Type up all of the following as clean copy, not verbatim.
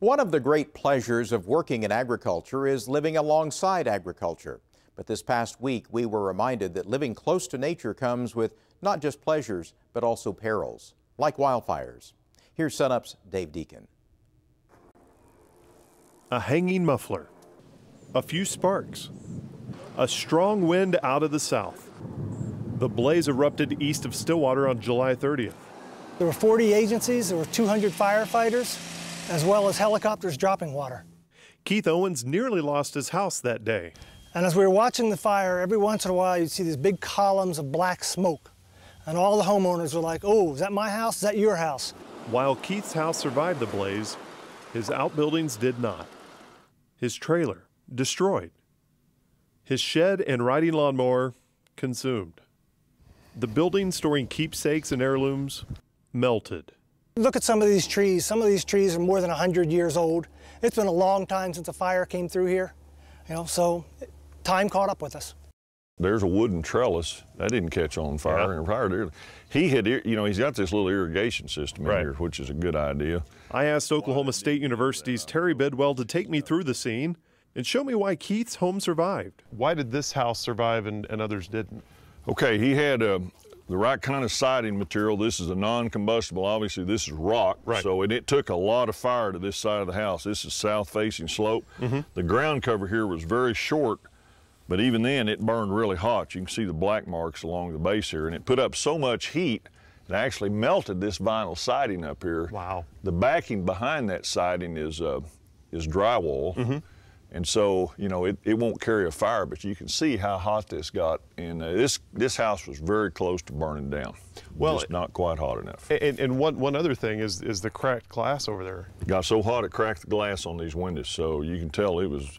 One of the great pleasures of working in agriculture is living alongside agriculture. But this past week, we were reminded that living close to nature comes with not just pleasures, but also perils, like wildfires. Here's Sunup's Dave Deacon. A hanging muffler, a few sparks, a strong wind out of the south. The blaze erupted east of Stillwater on July 30th. There were 40 agencies, there were 200 firefighters, as well as helicopters dropping water. Keith Owens nearly lost his house that day. And as we were watching the fire, every once in a while you'd see these big columns of black smoke. And all the homeowners were like, oh, is that my house? Is that your house? While Keith's house survived the blaze, his outbuildings did not. His trailer, destroyed. His shed and riding lawnmower, consumed. The building storing keepsakes and heirlooms, melted. Look at some of these trees. Some of these trees are more than 100 years old. It's been a long time since a fire came through here, so time caught up with us. There's a wooden trellis that didn't catch on fire. And fire, he had, he's got this little irrigation system in here, which is a good idea. I asked Oklahoma State University's Terry Bidwell to take me through the scene and show me why Keith's home survived. Why did this house survive and others didn't? Okay, he had the right kind of siding material. This is a non-combustible. Obviously, this is rock, so it took a lot of fire to this side of the house. This is south-facing slope. The ground cover here was very short, but even then, it burned really hot. You can see the black marks along the base here, and it put up so much heat, it actually melted this vinyl siding up here. Wow. The backing behind that siding is drywall. And so, it won't carry a fire, but you can see how hot this got. And this house was very close to burning down. Well, just not quite hot enough. And one other thing is the cracked glass over there. It got so hot it cracked the glass on these windows. So you can tell it was,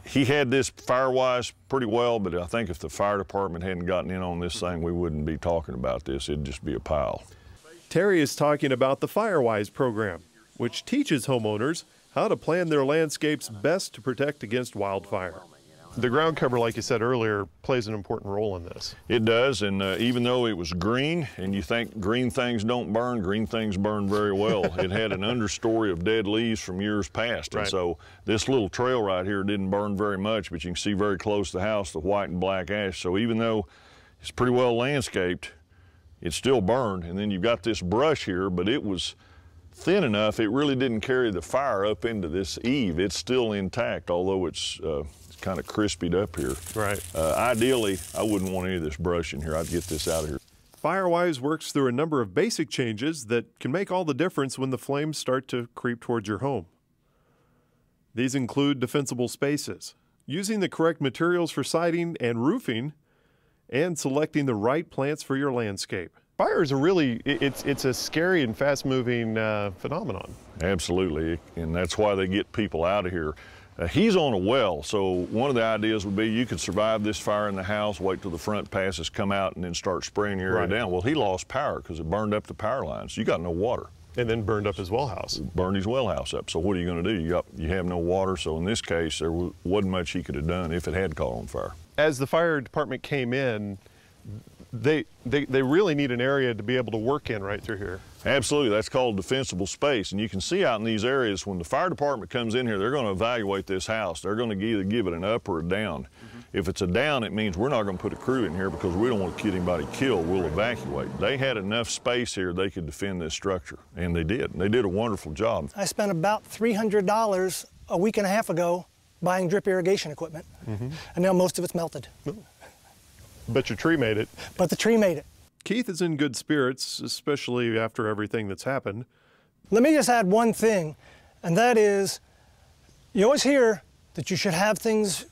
he had this Firewise pretty well, but I think if the fire department hadn't gotten in on this thing, we wouldn't be talking about this. It'd just be a pile. Terry is talking about the Firewise Program, which teaches homeowners how to plan their landscapes best to protect against wildfire. The ground cover, like you said earlier, plays an important role in this. It does, and even though it was green, and you think green things don't burn, green things burn very well. It had an understory of dead leaves from years past, and so this little trail right here didn't burn very much, but you can see very close to the house the white and black ash. So even though it's pretty well landscaped, it still burned. And then you've got this brush here, but it was thin enough, it really didn't carry the fire up into this eave. It's still intact, although it's kind of crispied up here. Ideally, I wouldn't want any of this brush in here. I'd get this out of here. Firewise works through a number of basic changes that can make all the difference when the flames start to creep towards your home. These include defensible spaces, using the correct materials for siding and roofing, and selecting the right plants for your landscape. Fires are really, it's a scary and fast-moving phenomenon. Absolutely, and that's why they get people out of here. He's on a well, so one of the ideas would be you could survive this fire in the house, wait till the front passes come out, and then start spraying your area down. Well, he lost power because it burned up the power lines. You got no water. And then burned up his well house. Burned his well house up. So what are you going to do? You have no water, so in this case, there wasn't much he could have done if it had caught on fire. As the fire department came in, they really need an area to be able to work in right through here. Absolutely, that's called defensible space. And you can see out in these areas, when the fire department comes in here, they're going to evaluate this house. They're going to either give it an up or a down. If it's a down, it means we're not going to put a crew in here because we don't want to get anybody killed. We'll evacuate. They had enough space here they could defend this structure, and they did. They did a wonderful job. I spent about $300 a week and a half ago buying drip irrigation equipment, and now most of it's melted. But your tree made it. But the tree made it. Keith is in good spirits, especially after everything that's happened. Let me just add one thing, and that is, you always hear that you should have things,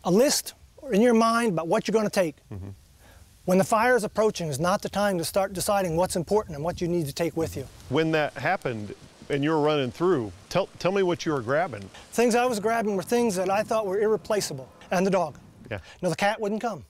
a list in your mind about what you're going to take. When the fire is approaching is not the time to start deciding what's important and what you need to take with you. When that happened and you were running through, tell me what you were grabbing. Things I was grabbing were things that I thought were irreplaceable, and the dog. Yeah. No, the cat wouldn't come.